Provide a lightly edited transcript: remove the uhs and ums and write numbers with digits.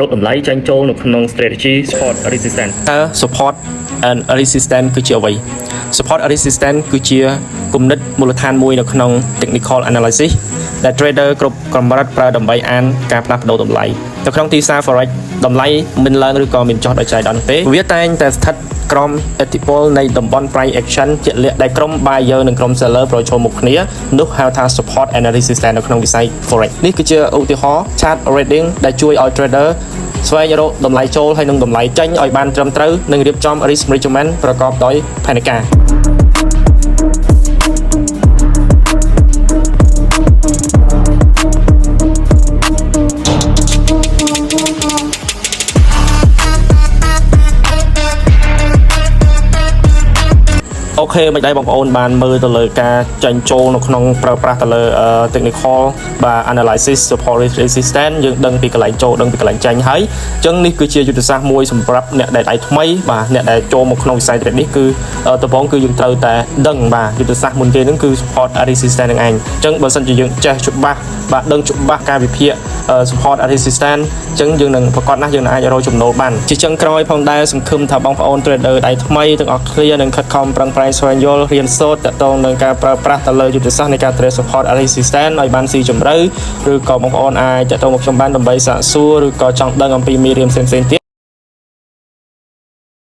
រកតម្លៃចាញ់ចូលនៅក្នុង strategy support resistance support and resistance គឺជាអ្វី support resistance គឺជាគំនិតមូលដ្ឋានមួយនៅក្នុង technical analysis ដែល trader គ្រប់កម្រិតប្រើដើម្បីអានការផ្លាស់ប្ដូរតម្លៃនៅក្នុងទីផ្សារ forex តម្លៃមិនឡើងឬក៏មានចុះដោយចៃដន្យទេវាតែងតែស្ថិតក្រោមឥទ្ធិពលនៃតំបន់ price action ជាក់លាក់ដែលក្រុម buyer និងក្រុម seller ប្រឈមមុខគ្នានោះហៅថា support and resistance នៅក្នុងវិស័យ forex នេះគឺជាឧទាហរណ៍ chart reading ដែលជួយឲ្យ trader ស្វែងរកតម្លៃចូលហើយនិងតម្លៃចេញឲ្យបានត្រឹមត្រូវនិងរៀបចំ risk management ប្រកបដោយផែនការអូខេមិនដែរបងប្អូនបានមើលទៅលើការចាញ់ចូលនៅក្នុងប្រើប្រាស់ទៅលើ technical បាទ analysis support resistance យើងដឹងពីកន្លែងចូលដឹងពីកន្លែងចាញ់ហើយអញ្ចឹងនេះគឺជាយុទ្ធសាស្ត្រមួយសម្រាប់អ្នកដែលដៃថ្មីបាទអ្នកដែលចូលមកក្នុងវិស័យ trade នេះគឺដំបូងគឺយើងត្រូវតែដឹងបាទយុទ្ធសាស្ត្រមុនគេហ្នឹងគឺ support resistance នឹងឯងអញ្ចឹងបើសិនជាយើងចេះច្បាស់បាទដឹងច្បាស់ការវិភាគ support resistance អញ្ចឹងយើងនឹងប្រកាសណាស់យើងអាចរកចំណូលបានជាចុងក្រោយផងដែរសង្ឃឹមថាបងប្អូន trader ដៃថ្មីទាំងអស់គ្នានឹងខិតខំប្រឹងប្រែងស្វែងយល់រៀនសូត្រតទៅនឹងការប្រើប្រាស់ទៅលើយុទ្ធសាស្ត្រនៃការ trade support resistance ឲ្យបានស៊ីជម្រៅឬក៏បងប្អូនអាចតទៅមកខ្ញុំបានដើម្បីសាកសួរឬក៏ចង់ដឹងអំពីមេរៀនផ្សេងៗទៀត